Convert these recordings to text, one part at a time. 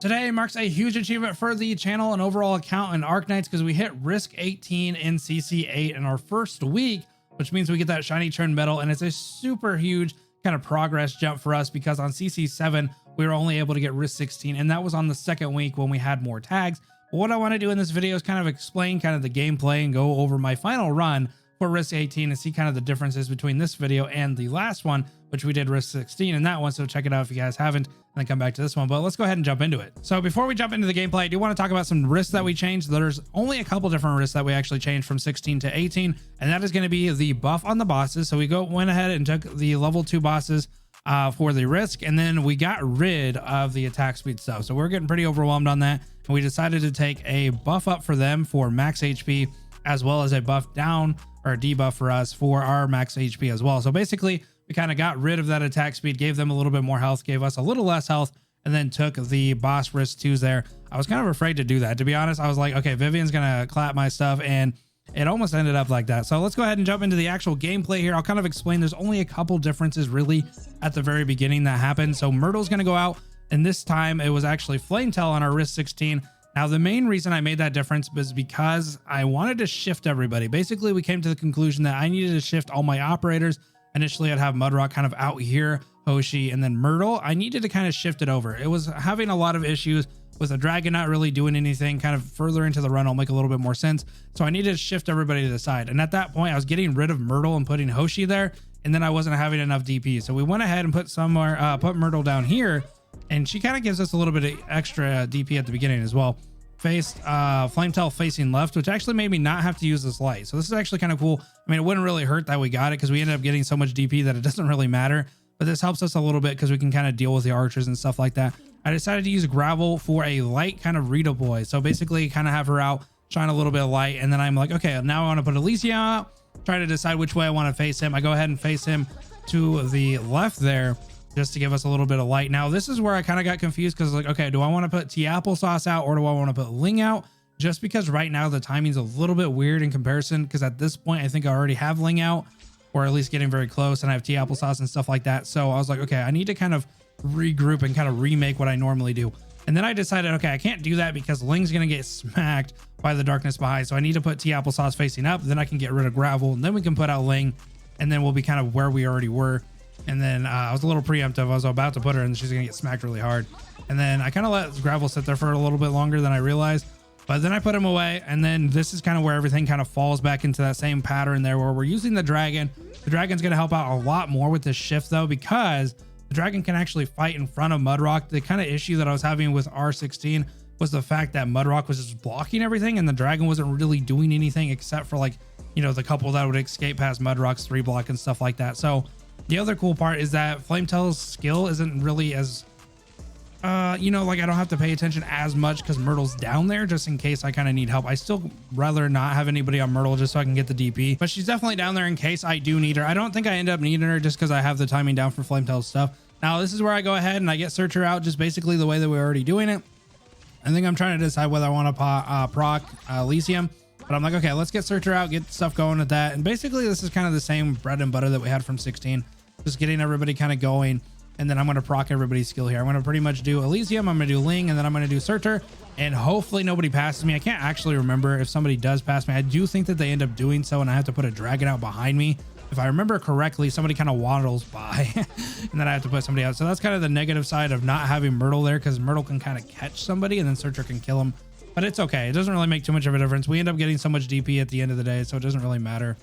Today marks a huge achievement for the channel and overall account in Arknights because we hit risk 18 in CC 8 in our first week, which means we get that shiny churn medal, and it's a super huge kind of progress jump for us because on CC 7 we were only able to get risk 16, and that was on the second week when we had more tags. But what I want to do in this video is kind of explain kind of the gameplay and go over my final run for risk 18 and see kind of the differences between this video and the last one, which we did risk 16 in that one. So check it out if you guys haven't, and then come back to this one. But let's go ahead and jump into it. So before we jump into the gameplay, I do want to talk about some risks that we changed. There's only a couple different risks that we actually changed from 16 to 18, and that is going to be the buff on the bosses. So we went ahead and took the level 2 bosses for the risk, and then we got rid of the attack speed stuff. So we're getting pretty overwhelmed on that, and we decided to take a buff up for them for max HP, as well as a buff down or a debuff for us for our max HP as well. So basically we kind of got rid of that attack speed, gave them a little bit more health, gave us a little less health, and then took the boss risk 2s there. I was kind of afraid to do that, to be honest. I was like, okay, Vivian's gonna clap my stuff, and it almost ended up like that. So let's go ahead and jump into the actual gameplay here. I'll kind of explain. There's only a couple differences really at the very beginning that happened. So Myrtle's gonna go out, and this time it was actually Flametail on our risk 16. Now, the main reason I made that difference was because I wanted to shift everybody. Basically, we came to the conclusion that I needed to shift all my operators. Initially, I'd have Mudrock kind of out here, Hoshi, and then Myrtle. I needed to kind of shift it over. It was having a lot of issues with the dragon not really doing anything. Kind of further into the run, it'll make a little bit more sense. So I needed to shift everybody to the side. And at that point, I was getting rid of Myrtle and putting Hoshi there, and then I wasn't having enough DP. So we went ahead and put Myrtle down here, and she kind of gives us a little bit of extra DP at the beginning as well. Faced Flametail facing left, which actually made me not have to use this light. So this is actually kind of cool. I mean, it wouldn't really hurt that we got it because we ended up getting so much DP that it doesn't really matter. But this helps us a little bit because we can kind of deal with the archers and stuff like that. I decided to use Gravel for a light kind of redeploy. So basically kind of have her out, shine a little bit of light. And then I'm like, okay, now I want to put Elysia out, try to decide which way I want to face him. I go ahead and face him to the left there, just to give us a little bit of light. Now, this is where I kind of got confused because like, okay, do I want to put Tea Applesauce out or do I want to put Ling out? Just because right now the timing's a little bit weird in comparison, because at this point, I think I already have Ling out, or at least getting very close, and I have Tea Applesauce and stuff like that. So I was like, okay, I need to kind of regroup and kind of remake what I normally do. And then I decided, okay, I can't do that because Ling's going to get smacked by the darkness behind. So I need to put Tea Applesauce facing up. Then I can get rid of Gravel, and then we can put out Ling, and then we'll be kind of where we already were. And then I was a little preemptive. I was about to put her and she's gonna get smacked really hard. And then I kind of let Gravel sit there for a little bit longer than I realized, but then I put him away. And then this is kind of where everything kind of falls back into that same pattern there where we're using the dragon. The dragon's gonna help out a lot more with this shift though, because the dragon can actually fight in front of Mudrock. The kind of issue that I was having with R16 was the fact that Mudrock was just blocking everything and the dragon wasn't really doing anything except for, like, you know, the couple that would escape past Mudrock's 3 block and stuff like that. So the other cool part is that Flametail's skill isn't really as, you know, like I don't have to pay attention as much because Myrtle's down there just in case I kind of need help. I still rather not have anybody on Myrtle just so I can get the DP, but she's definitely down there in case I do need her. I don't think I end up needing her just because I have the timing down for Flametail's stuff. Now, this is where I go ahead and I get Searcher out just basically the way that we're already doing it. I think I'm trying to decide whether I want to proc Elysium. But I'm like, okay, let's get Searcher out, get stuff going with that. And basically this is kind of the same bread and butter that we had from 16. Just getting everybody kind of going. And then I'm going to proc everybody's skill here. I'm going to pretty much do Elysium, I'm going to do Ling, and then I'm going to do Searcher. And hopefully nobody passes me. I can't actually remember if somebody does pass me. I do think that they end up doing so, and I have to put a dragon out behind me. If I remember correctly, somebody kind of waddles by and then I have to put somebody out. So that's kind of the negative side of not having Myrtle there, because Myrtle can kind of catch somebody and then Searcher can kill him. But it's okay. It doesn't really make too much of a difference. We end up getting so much DP at the end of the day, so it doesn't really matter.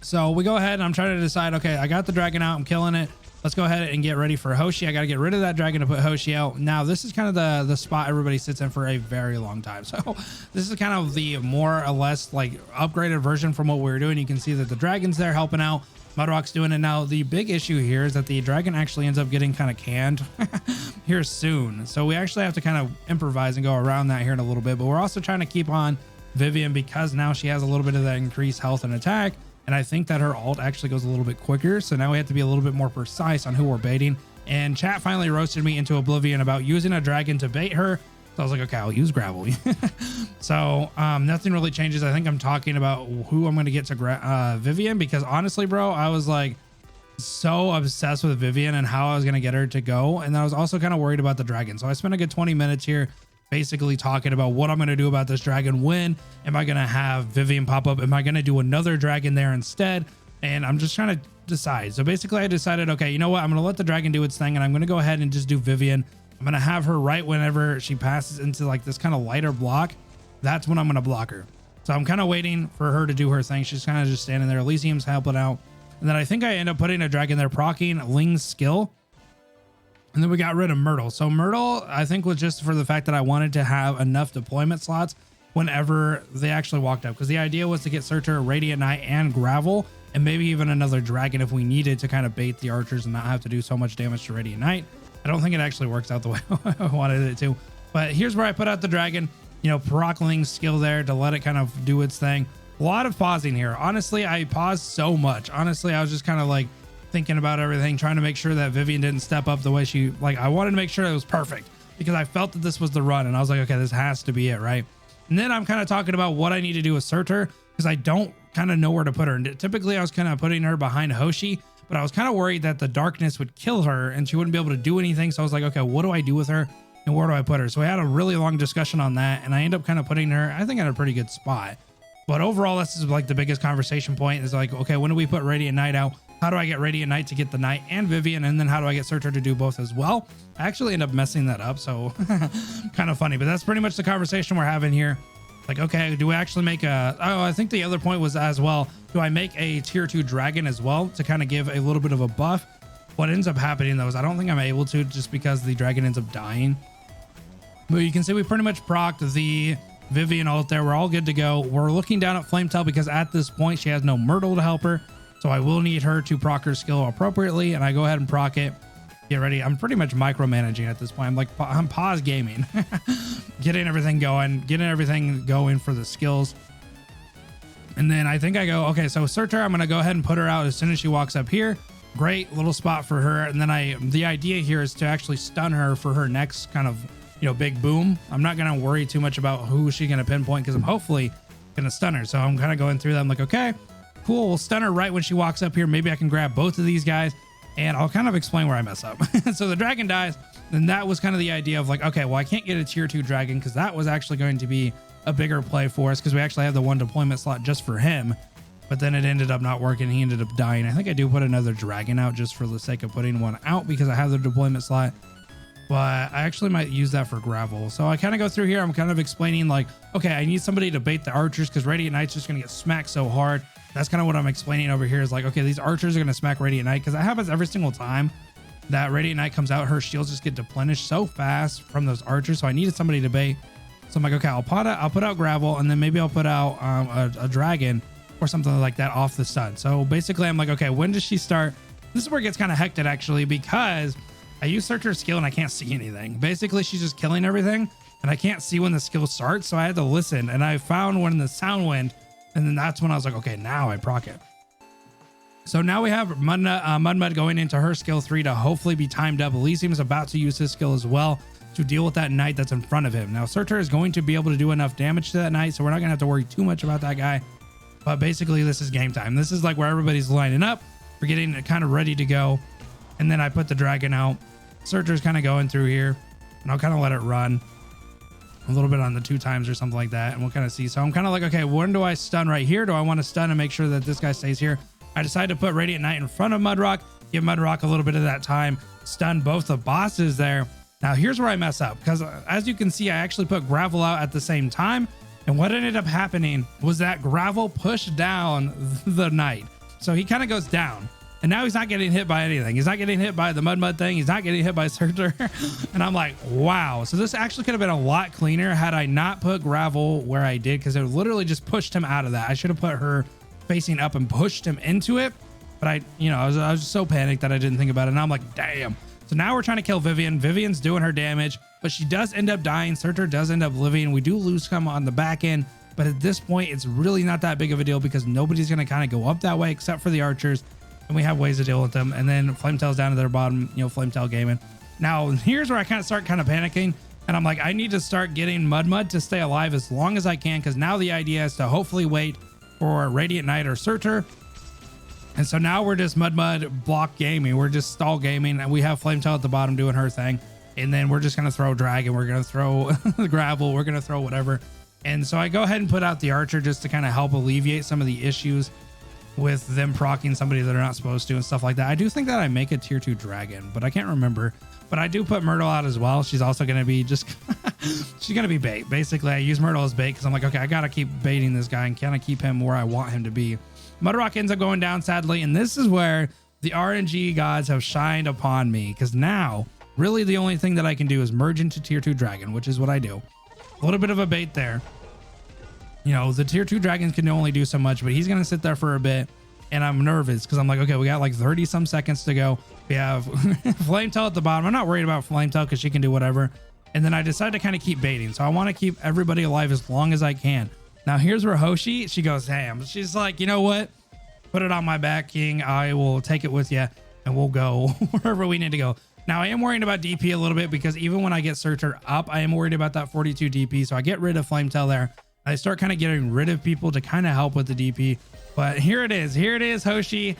So we go ahead and I'm trying to decide, okay, I got the dragon out. I'm killing it. Let's go ahead and get ready for Hoshi. I got to get rid of that dragon to put Hoshi out. Now, this is kind of the spot everybody sits in for a very long time. So this is kind of the more or less like upgraded version from what we were doing. You can see that the dragon's there helping out. Mudrock's doing it. Now, the big issue here is that the dragon actually ends up getting kind of canned here soon. So we actually have to kind of improvise and go around that here in a little bit. But we're also trying to keep on Vivian because now she has a little bit of that increased health and attack. And I think that her ult actually goes a little bit quicker. So now we have to be a little bit more precise on who we're baiting. And chat finally roasted me into oblivion about using a dragon to bait her. So I was like, okay, I'll use Gravel. So nothing really changes. I think I'm talking about who I'm going to get to Vivian, because honestly, bro, I was like, so obsessed with Vivian and how I was going to get her to go. And I was also kind of worried about the dragon. So I spent a good 20 minutes here basically talking about what I'm going to do about this dragon. When am I going to have Vivian pop up? Am I going to do another dragon there instead? And I'm just trying to decide. So basically I decided, okay, you know what? I'm going to let the dragon do its thing, and I'm going to go ahead and just do Vivian. I'm going to have her right whenever she passes into like this kind of lighter block. That's when I'm going to block her. So I'm kind of waiting for her to do her thing. She's kind of just standing there. Elysium's helping out. And then I think I end up putting a dragon there, proccing Ling's skill. And then we got rid of Myrtle. So Myrtle, I think, was just for the fact that I wanted to have enough deployment slots whenever they actually walked up. Because the idea was to get Surtur, Radiant Knight, and Gravel, and maybe even another dragon if we needed to kind of bait the archers and not have to do so much damage to Radiant Knight. I don't think it actually works out the way I wanted it to. But here's where I put out the dragon, you know, proc Ling's skill there to let it kind of do its thing. A lot of pausing here. Honestly, I paused so much. Honestly, I was just kind of like thinking about everything, trying to make sure that Vivian didn't step up the way she, like, I wanted to make sure it was perfect because I felt that this was the run, and I was like, okay, this has to be it, right? And then I'm kind of talking about what I need to do with Surtur because I don't kind of know where to put her. And typically I was kind of putting her behind Hoshi, but I was kind of worried that the darkness would kill her and she wouldn't be able to do anything. So I was like, okay, what do I do with her and where do I put her? So we had a really long discussion on that, and I ended up kind of putting her, I think, in a pretty good spot. But overall, this is like the biggest conversation point is like, okay, when do we put Radiant Knight out? How do I get Radiant Knight to get the Knight and Vivian? And then how do I get Surtur to do both as well? I actually end up messing that up. So kind of funny, but that's pretty much the conversation we're having here. Like, okay, do we actually make a, oh, I think the other point was as well, do I make a tier 2 dragon as well to kind of give a little bit of a buff? What ends up happening though is I don't think I'm able to, just because the dragon ends up dying. But you can see we pretty much procced the Vivian ult there. We're all good to go. We're looking down at Flametail because at this point she has no Myrtle to help her. So I will need her to proc her skill appropriately, and I go ahead and proc it. Get ready. I'm pretty much micromanaging at this point. I'm like, I'm pause gaming, getting everything going for the skills. And then I think I go, okay, so Surtur, I'm going to go ahead and put her out as soon as she walks up here. Great little spot for her. And then the idea here is to actually stun her for her next kind of, you know, big boom. I'm not going to worry too much about who she's going to pinpoint because I'm hopefully going to stun her. So I'm kind of going through that. I'm like, okay, cool. We'll stun her right when she walks up here. Maybe I can grab both of these guys, and I'll kind of explain where I mess up. So the dragon dies. Then that was kind of the idea of like, okay, well, I can't get a tier 2 dragon because that was actually going to be a bigger play for us because we actually have the 1 deployment slot just for him. But then it ended up not working. He ended up dying. I think I do put another dragon out just for the sake of putting one out because I have the deployment slot. But I actually might use that for Gravel. So I kind of go through here. I'm kind of explaining like, okay, I need somebody to bait the archers because Radiant Knight's just going to get smacked so hard. That's kind of what I'm explaining over here is like, okay, these archers are going to smack Radiant Knight because that happens every single time that Radiant Knight comes out. Her shields just get deplenished so fast from those archers. So I needed somebody to bait. So I'm like, okay, I'll put out Gravel, and then maybe I'll put out a dragon or something like that off the stun. So basically I'm like, okay, when does she start? This is where it gets kind of hectic actually, because I use Surtur's skill and I can't see anything. Basically she's just killing everything and I can't see when the skill starts. So I had to listen, and I found when the sound went, and then that's when I was like, okay, now I proc it. So now we have Mudmud going into her skill 3 to hopefully be timed up. Elysium's about to use his skill as well to deal with that knight that's in front of him. Now Surtur is going to be able to do enough damage to that knight, so we're not gonna have to worry too much about that guy. But basically this is game time. This is like where everybody's lining up. We're getting kind of ready to go. And then I put the dragon out. Surtur's kind of going through here, and I'll kind of let it run a little bit on the 2 times or something like that, and we'll kind of see. So I'm kind of like, okay, when do I stun right here? Do I want to stun and make sure that this guy stays here? I decided to put Radiant Knight in front of Mudrock, give Mudrock a little bit of that time, stun both the bosses there. Now here's where I mess up, because as you can see, I actually put Gravel out at the same time, and what ended up happening was that Gravel pushed down the knight. So he kind of goes down. And now he's not getting hit by anything. He's not getting hit by the Mudmud thing. He's not getting hit by Surtur. And I'm like, wow. So this actually could have been a lot cleaner had I not put Gravel where I did, because it literally just pushed him out of that. I should have put her facing up and pushed him into it. But I was just so panicked that I didn't think about it. And I'm like, damn. So now we're trying to kill Vivian. Vivian's doing her damage, but she does end up dying. Surtur does end up living. We do lose some on the back end. But at this point, it's really not that big of a deal because nobody's going to kind of go up that way except for the archers. And we have ways to deal with them. And then Flametail's down to their bottom, Flametail gaming. Now, here's where I start panicking. And I'm like, I need to start getting Mudmud to stay alive as long as I can. Because now the idea is to hopefully wait for Radiant Knight or Surtur And so now we're just mud block gaming. We're just stall gaming, and we have Flametail at the bottom doing her thing. And then we're just going to throw dragon. We're going to throw gravel. We're going to throw whatever. And so I go ahead and put out the archer just to kind of help alleviate some of the issues with them procking somebody that are not supposed to and stuff like that. I do think that I make a tier 2 dragon, but I can't remember. But I do put Myrtle out as well. She's also going to be just, she's going to be bait. Basically, I use Myrtle as bait because I'm like, okay, I got to keep baiting this guy and kind of keep him where I want him to be. Mudrock ends up going down, sadly. And this is where the RNG gods have shined upon me, because now really the only thing that I can do is merge into tier 2 dragon, which is what I do. A little bit of a bait there. You know, the tier 2 dragons can only do so much, but he's going to sit there for a bit. And I'm nervous because I'm like, okay, we got like 30 some seconds to go. We have Flametail at the bottom. I'm not worried about Flametail because she can do whatever. And then I decide to kind of keep baiting. So I want to keep everybody alive as long as I can. Now here's where Hoshi, she goes ham. She's like, you know what? Put it on my back, King. I will take it with you and we'll go wherever we need to go. Now I am worried about DP a little bit because even when I get Searcher up, I am worried about that 42 DP. So I get rid of Flametail there. I start kind of getting rid of people to kind of help with the DP. But here it is. Here it is, Hoshi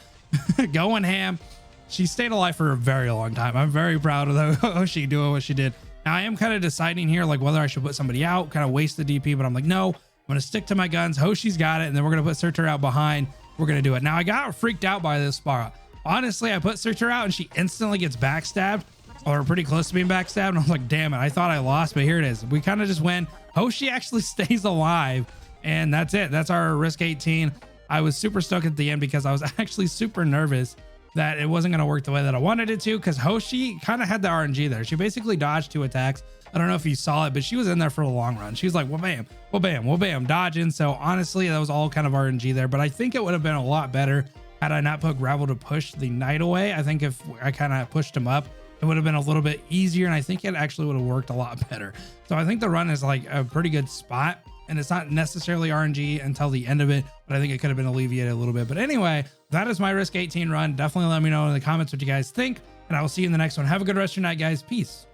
going ham. She stayed alive for a very long time. I'm very proud of Hoshi doing what she did. Now I am kind of deciding here, like whether I should put somebody out, kind of waste the DP, but I'm like, no, I'm going to stick to my guns. Hoshi's got it. And then we're going to put Searcher out behind. We're going to do it. Now I got freaked out by this spot. Honestly, I put Searcher out and she instantly gets backstabbed, or pretty close to being backstabbed. And I was like, damn it, I thought I lost, but here it is. We kind of just win. Hoshi actually stays alive. And that's it. That's our risk 18. I was super stoked at the end because I was actually super nervous that it wasn't going to work the way that I wanted it to, because Hoshi kind of had the RNG there. She basically dodged 2 attacks. I don't know if you saw it, but she was in there for the long run. She was like, well, bam, well, bam, well, bam, dodging. So honestly, that was all kind of RNG there, but I think it would have been a lot better had I not put gravel to push the knight away. I think if I kind of pushed him up, it would have been a little bit easier. And I think it actually would have worked a lot better. So I think the run is like a pretty good spot. And it's not necessarily RNG until the end of it, but I think it could have been alleviated a little bit. But anyway, that is my risk 18 run. Definitely let me know in the comments what you guys think, and I will see you in the next one. Have a good rest of your night, guys. Peace.